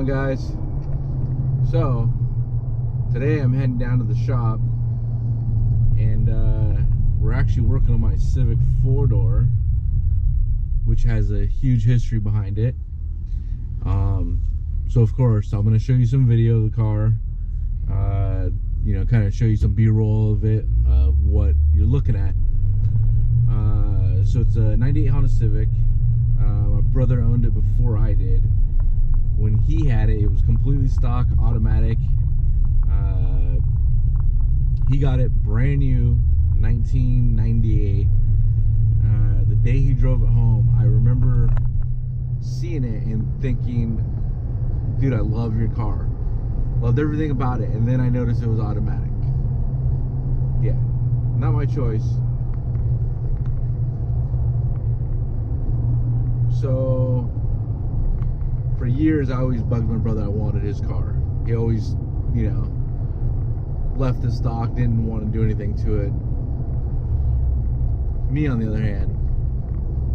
on, guys? So today I'm heading down to the shop, and we're actually working on my Civic 4-door, which has a huge history behind it. So of course I'm going to show you some video of the car, kind of show you some B-roll of it, of what you're looking at. So it's a 98 Honda Civic. My brother owned it before I did. When he had it, it was completely stock, automatic. He got it brand new, 1998. The day he drove it home, I remember seeing it and thinking, dude, I love your car. Loved everything about it. And then I noticed it was automatic. Yeah, not my choice. So for years I always bugged my brother I wanted his car. He always, left the stock, didn't want to do anything to it. Me, on the other hand,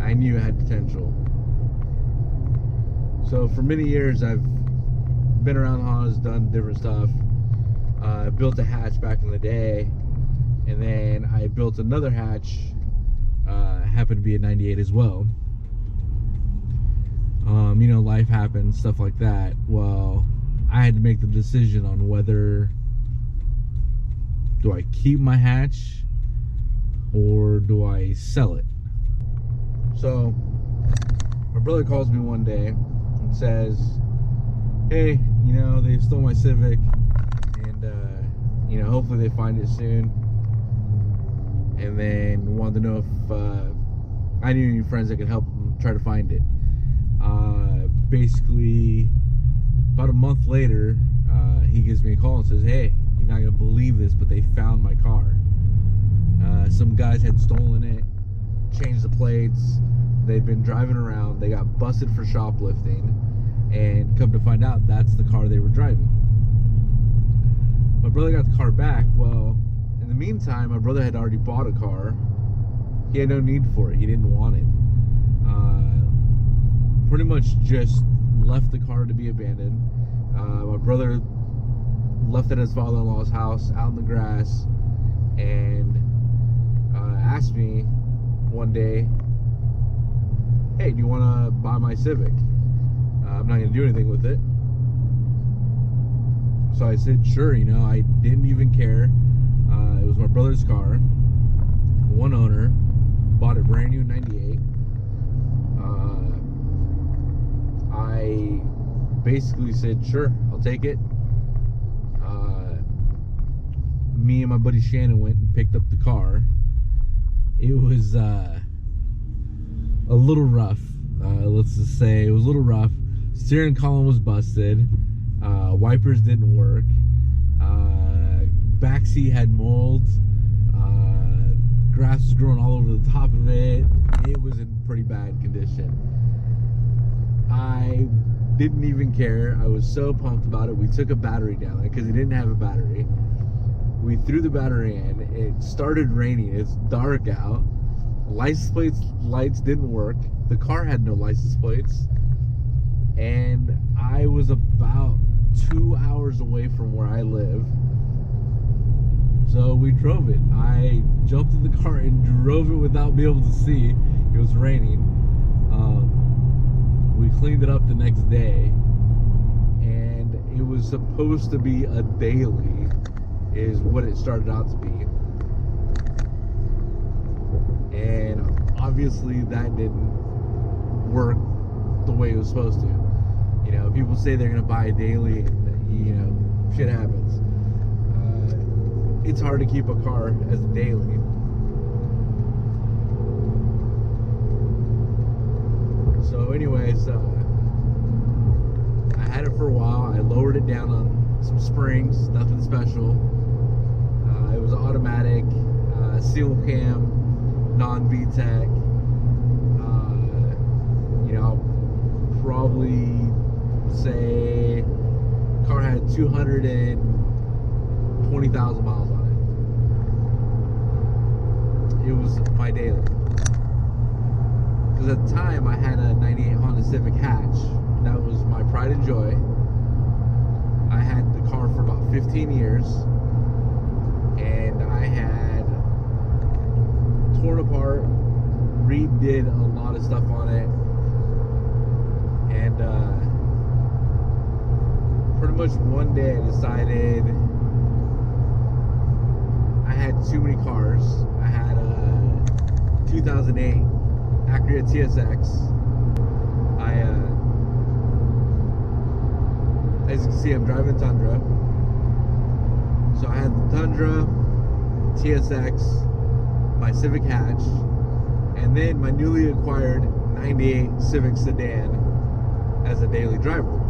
I knew it had potential. So for many years I've been around Hondas, done different stuff. I built a hatch back in the day, and then I built another hatch, happened to be a 98 as well. Life happens, stuff like that. Well, I had to make the decision on whether do I keep my hatch or do I sell it. So my brother calls me one day and says, hey, they stole my Civic, and hopefully they find it soon. And then wanted to know if I knew any friends that could help them try to find it. Basically, about a month later, he gives me a call and says, hey, you're not gonna believe this, but they found my car. Some guys had stolen it, changed the plates. They'd been driving around. They got busted for shoplifting, and come to find out, that's the car they were driving. My brother got the car back. Well, in the meantime, my brother had already bought a car. He had no need for it. He didn't want it. Pretty much just left the car to be abandoned. My brother left it at his father-in-law's house out in the grass, and asked me one day, hey, do you want to buy my Civic? I'm not going to do anything with it. So I said, sure. I didn't even care. It was my brother's car, one owner, bought it brand new in 98. I basically said, sure, I'll take it. Me and my buddy Shannon went and picked up the car. It was a little rough. Let's just say it was a little rough. Steering column was busted. Wipers didn't work. Backseat had mold. Grass was growing all over the top of it. It was in pretty bad condition. I didn't even care. I was so pumped about it. We took a battery down there because it didn't have a battery. We threw the battery in. It started raining. It's dark out. License lights didn't work. The car had no license plates. And I was about 2 hours away from where I live. So we drove it. I jumped in the car and drove it without being able to see. It was raining. We cleaned it up the next day, and it was supposed to be a daily, is what it started out to be. And obviously that didn't work the way it was supposed to. People say they're gonna buy a daily, and shit happens. It's hard to keep a car as a daily. So anyways, I had it for a while. I lowered it down on some springs, nothing special. It was automatic, single cam, non-VTEC. I'll probably say car had 220,000 miles on it. It was my daily. Because at the time I had a 98 Honda Civic hatch. That was my pride and joy. I had the car for about 15 years, and I had torn apart, redid a lot of stuff on it, and pretty much one day I decided I had too many cars. I had a 2008 Acura TSX. As you can see, I'm driving Tundra. So I had the Tundra, TSX, my Civic hatch, and then my newly acquired 98 Civic sedan as a daily driver.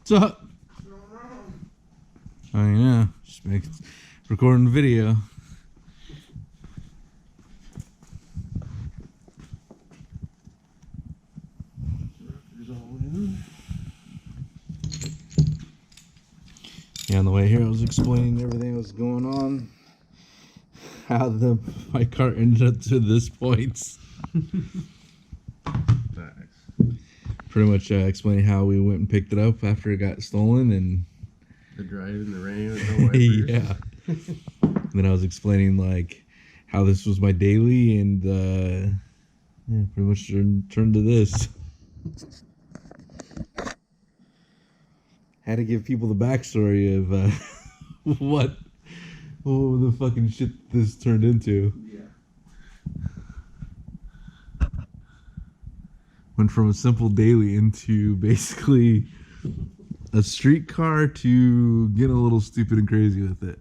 What's up? Oh yeah, just recording video. Yeah, on the way here I was explaining everything that was going on. How my car ended up to this point. Pretty much explaining how we went and picked it up after it got stolen and the drive in the rain with no wipers. Yeah. And then I was explaining like how this was my daily and yeah, pretty much turned to this. Had to give people the backstory of what the fucking shit this turned into. Yeah. Went from a simple daily into basically a streetcar to getting a little stupid and crazy with it.